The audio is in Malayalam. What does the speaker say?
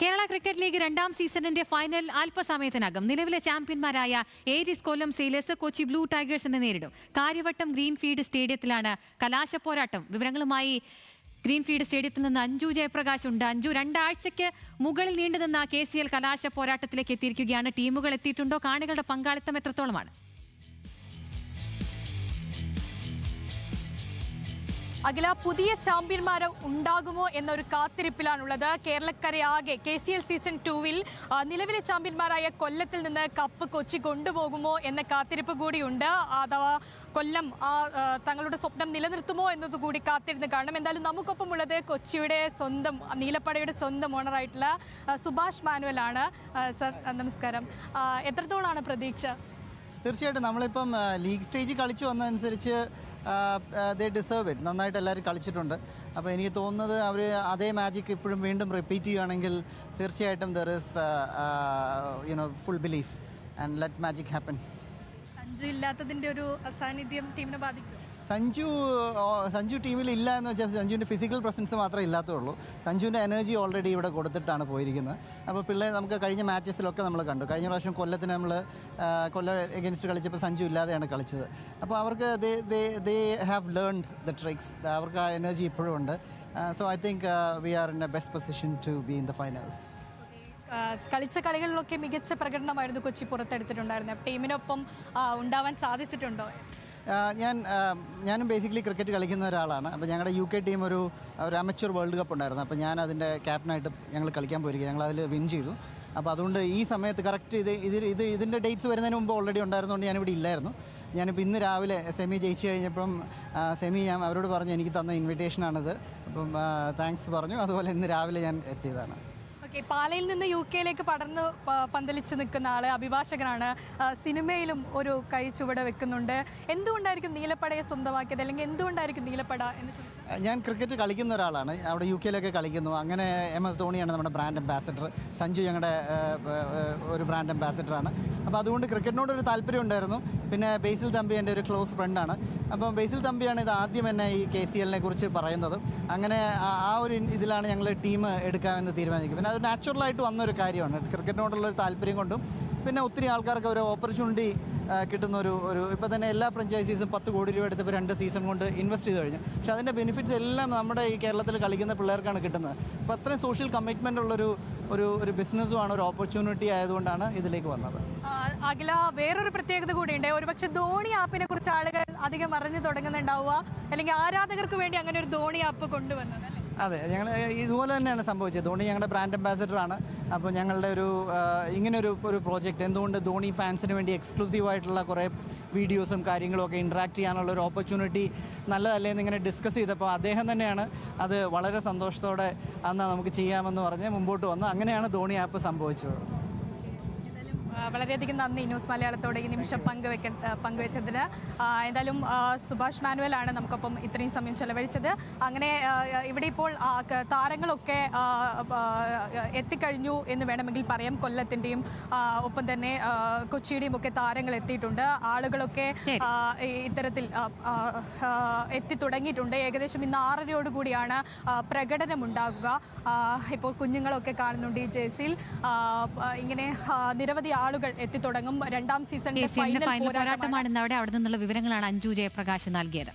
കേരള ക്രിക്കറ്റ് ലീഗ് രണ്ടാം സീസണിന്റെ ഫൈനൽ അല്പസമയത്തിനകം നിലവിലെ ചാമ്പ്യന്മാരായ ഏരീസ് കൊല്ലം സെയിലേഴ്സ് കൊച്ചി ബ്ലൂ ടൈഗേഴ്സിനെ നേരിടും. കാര്യവട്ടം ഗ്രീൻഫീൽഡ് സ്റ്റേഡിയത്തിലാണ് കലാശപ്പോരാട്ടം. വിവരങ്ങളുമായി ഗ്രീൻഫീൽഡ് സ്റ്റേഡിയത്തിൽ നിന്ന് അഞ്ജു ജയപ്രകാശ് ഉണ്ട്. അഞ്ജു, രണ്ടാഴ്ചയ്ക്ക് മുകളിൽ നീണ്ടുനിന്ന KCL കലാശ പോരാട്ടത്തിലേക്ക് എത്തിയിരിക്കുകയാണ്. ടീമുകൾ എത്തിയിട്ടുണ്ടോ? കാണികളുടെ പങ്കാളിത്തം എത്രത്തോളമാണ്? അഖില, പുതിയ ചാമ്പ്യന്മാർ ഉണ്ടാകുമോ എന്നൊരു കാത്തിരിപ്പിലാണുള്ളത് കേരളക്കരയാകെ. KCL സീസൺ 2-ൽ നിലവിലെ ചാമ്പ്യന്മാരായ കൊല്ലത്തിൽ നിന്ന് കപ്പ് കൊച്ചി കൊണ്ടുപോകുമോ എന്ന കാത്തിരിപ്പ് കൂടിയുണ്ട്. അഥവാ കൊല്ലം തങ്ങളുടെ സ്വപ്നം നിലനിർത്തുമോ എന്നതുകൂടി കാത്തിരുന്ന് കാണണം. എന്തായാലും നമുക്കൊപ്പം ഉള്ളത് കൊച്ചിയുടെ സ്വന്തം, നീലപ്പടയുടെ സ്വന്തം ഓണറായിട്ടുള്ള സുഭാഷ് മാനുവൽ ആണ്. സർ, നമസ്കാരം. എത്രത്തോളാണ് പ്രതീക്ഷ? തീർച്ചയായിട്ടും നമ്മളിപ്പം ലീഗ് സ്റ്റേജ് കളിച്ചു വന്നതനുസരിച്ച് ദേ ഡിസേർവ് ഇറ്റ്. നന്നായിട്ട് എല്ലാവരും കളിച്ചിട്ടുണ്ട്. അപ്പോൾ എനിക്ക് തോന്നുന്നത് അവർ അതേ മാജിക് ഇപ്പോഴും വീണ്ടും റിപ്പീറ്റ് ചെയ്യുകയാണെങ്കിൽ തീർച്ചയായിട്ടും there is full belief and let magic happen. Sanju ഇല്ലാത്തതിൻ്റെ ഒരു അസാന്നിധ്യം ടീമിനെ ബാധിക്കും? സഞ്ജു ടീമിൽ ഇല്ല എന്ന് വെച്ചാൽ സഞ്ജുവിൻ്റെ ഫിസിക്കൽ പ്രസൻസ് മാത്രമേ ഇല്ലാത്തുള്ളൂ. സഞ്ജുവിൻ്റെ എനർജി ഓൾറെഡി ഇവിടെ കൊടുത്തിട്ടാണ് പോയിരിക്കുന്നത്. അപ്പോൾ പിള്ളേർ നമുക്ക് കഴിഞ്ഞ മാച്ചസിലൊക്കെ നമ്മൾ കണ്ടു. കഴിഞ്ഞ പ്രാവശ്യം കൊല്ലത്തിന് നമ്മൾ കൊല്ലം എഗൻസ്റ്റ് കളിച്ചപ്പോൾ സഞ്ജു ഇല്ലാതെയാണ് കളിച്ചത്. അപ്പോൾ അവർക്ക് they have learned the tricks. അവർക്ക് ആ എനർജി ഇപ്പോഴും ഉണ്ട്. So I think we are in a best position to be in the finals. കളിച്ച കളികളിലൊക്കെ മികച്ച പ്രകടനമായിരുന്നു കൊച്ചി പുറത്തെടുത്തിട്ടുണ്ടായിരുന്നത്. ടീമിനൊപ്പം ഉണ്ടാവാൻ സാധിച്ചിട്ടുണ്ടോ? ഞാനും ബേസിക്കലി ക്രിക്കറ്റ് കളിക്കുന്ന ഒരാളാണ്. അപ്പോൾ ഞങ്ങളുടെ UK ടീം ഒരു അമച്വർ വേൾഡ് കപ്പ് ഉണ്ടായിരുന്നു. അപ്പോൾ ഞാൻ അതിൻ്റെ ക്യാപ്റ്റനായിട്ട് ഞങ്ങൾ കളിക്കാൻ പോയിരിക്കുക. ഞങ്ങൾ അതിൽ വിൻ ചെയ്തു. അപ്പോൾ അതുകൊണ്ട് ഈ സമയത്ത് കറക്റ്റ് ഇതിൻ്റെ ഡേറ്റ്സ് വരുന്നതിന് മുമ്പ് ഓൾറെഡി ഉണ്ടായിരുന്നുകൊണ്ട് ഞാനിവിടെ ഇല്ലായിരുന്നു. ഞാനിപ്പോൾ ഇന്ന് രാവിലെ സെമി ജയിച്ചു കഴിഞ്ഞപ്പം സെമി ഞാൻ അവരോട് പറഞ്ഞു എനിക്ക് തന്ന ഇൻവിറ്റേഷനാണിത്. അപ്പം താങ്ക്സ് പറഞ്ഞു. അതുപോലെ ഇന്ന് രാവിലെ ഞാൻ എത്തിയതാണ്. ഓക്കെ, പാലയിൽ നിന്ന് UK പടർന്ന് പന്തലിച്ച് നിൽക്കുന്ന ആൾ, അഭിഭാഷകനാണ്. സിനിമയിലും ഒരു കൈ ചുവട് വെക്കുന്നുണ്ട്. എന്തുകൊണ്ടായിരിക്കും നീലപ്പടയെ സ്വന്തമാക്കിയത്, അല്ലെങ്കിൽ എന്തുകൊണ്ടായിരിക്കും നീലപ്പട എന്ന് ചോദിച്ചത്? ഞാൻ ക്രിക്കറ്റ് കളിക്കുന്ന ഒരാളാണ്. അവിടെ UK കളിക്കുന്നു. അങ്ങനെ MS ധോണിയാണ് നമ്മുടെ ബ്രാൻഡ് അംബാസഡർ. സഞ്ജു ഞങ്ങളുടെ ഒരു ബ്രാൻഡ് അംബാസഡറാണ്. അപ്പോൾ അതുകൊണ്ട് ക്രിക്കറ്റിനോടൊരു താല്പര്യം ഉണ്ടായിരുന്നു. പിന്നെ ബേസിൽ തമ്പി എൻ്റെ ഒരു ക്ലോസ് ഫ്രണ്ടാണ്. അപ്പം ബേസിൽ തമ്പിയാണ് ഇത് ആദ്യം എന്നെ ഈ KCL കുറിച്ച് പറയുന്നത്. അങ്ങനെ ആ ഒരു ഇതിലാണ് ഞങ്ങൾ ടീം എടുക്കാമെന്ന് തീരുമാനിക്കും. പിന്നെ അത് നാച്ചുറലായിട്ട് വന്നൊരു കാര്യമാണ്. ക്രിക്കറ്റിനോടുള്ളൊരു താല്പര്യം കൊണ്ടും പിന്നെ ഒത്തിരി ആൾക്കാർക്ക് ഒരു ഓപ്പർച്യൂണിറ്റി കിട്ടുന്ന ഒരു ഇപ്പോൾ തന്നെ എല്ലാ ഫ്രാഞ്ചൈസീസും 10 കോടി രൂപ എടുത്തപ്പോൾ 2 സീസൺ കൊണ്ട് ഇൻവെസ്റ്റ് ചെയ്ത് കഴിഞ്ഞു. പക്ഷേ അതിൻ്റെ ബെനിഫിറ്റ്സ് എല്ലാം നമ്മുടെ ഈ കേരളത്തിൽ കളിക്കുന്ന പിള്ളേർക്കാണ് കിട്ടുന്നത്. അപ്പോൾ അത്രയും സോഷ്യൽ കമ്മിറ്റ്മെൻ്റ് ഉള്ളൊരു ബിസിനസ്സുമാണ്, ഒരു ഓപ്പർച്യൂണിറ്റി ആയതുകൊണ്ടാണ് ഇതിലേക്ക് വന്നത്. അഖില, വേറൊരു പ്രത്യേകത കൂടിയുണ്ട്. ഒരുപക്ഷെ ധോണി ആപ്പിനെ കുറിച്ച് ആളുകൾ അധികം അറിഞ്ഞു തുടങ്ങുന്നുണ്ടാവുക, അല്ലെങ്കിൽ ആരാധകർക്ക് വേണ്ടി അങ്ങനെ ഒരു ധോണി ആപ്പ് കൊണ്ടുവന്നത്? അതെ, ഞങ്ങൾ ഇതുപോലെ തന്നെയാണ് സംഭവിച്ചത്. ധോണി ഞങ്ങളുടെ ബ്രാൻഡ് അംബാസഡറാണ്. അപ്പോൾ ഞങ്ങളുടെ ഇങ്ങനൊരു പ്രോജക്റ്റ്, എന്തുകൊണ്ട് ധോണി ഫാൻസിന് വേണ്ടി എക്സ്ക്ലൂസീവായിട്ടുള്ള കുറേ വീഡിയോസും കാര്യങ്ങളും ഒക്കെ ഇൻട്രാക്ട് ചെയ്യാനുള്ള ഒരു ഓപ്പർച്യൂണിറ്റി നല്ലതല്ലേ എന്നിങ്ങനെ ഡിസ്കസ് ചെയ്തപ്പോൾ അദ്ദേഹം തന്നെയാണ് അത് വളരെ സന്തോഷത്തോടെ അന്ന് നമുക്ക് ചെയ്യാമെന്ന് പറഞ്ഞ് മുമ്പോട്ട് വന്ന് അങ്ങനെയാണ് ധോണി ആപ്പ് സംഭവിച്ചത്. വളരെയധികം നന്ദി ന്യൂസ് മലയാളത്തോടെ ഈ നിമിഷം പങ്കുവെച്ചതിന്. എന്തായാലും സുഭാഷ് മാനുവലാണ് നമുക്കൊപ്പം ഇത്രയും സമയം ചെലവഴിച്ചത്. അങ്ങനെ ഇവിടെ ഇപ്പോൾ താരങ്ങളൊക്കെ എത്തിക്കഴിഞ്ഞു എന്ന് വേണമെങ്കിൽ പറയാം. കൊല്ലത്തിൻ്റെയും ഒപ്പം തന്നെ കൊച്ചിയുടെയും ഒക്കെ താരങ്ങൾ എത്തിയിട്ടുണ്ട്. ആളുകളൊക്കെ ഇത്തരത്തിൽ എത്തിത്തുടങ്ങിയിട്ടുണ്ട്. ഏകദേശം ഇന്ന് 6:30 കൂടിയാണ് പ്രകടനമുണ്ടാകുക. ഇപ്പോൾ കുഞ്ഞുങ്ങളൊക്കെ കാണുന്നുണ്ട് ഈ ജേഴ്സിയിൽ. ഇങ്ങനെ നിരവധി ആളുകൾ എത്തിത്തുടങ്ങും. രണ്ടാം സീസണിന്റെ ഫൈനൽ പോരാട്ടമാണ്. അവിടെ നിന്നുള്ള വിവരങ്ങളാണ് അഞ്ജു ജയപ്രകാശ് നൽകിയത്.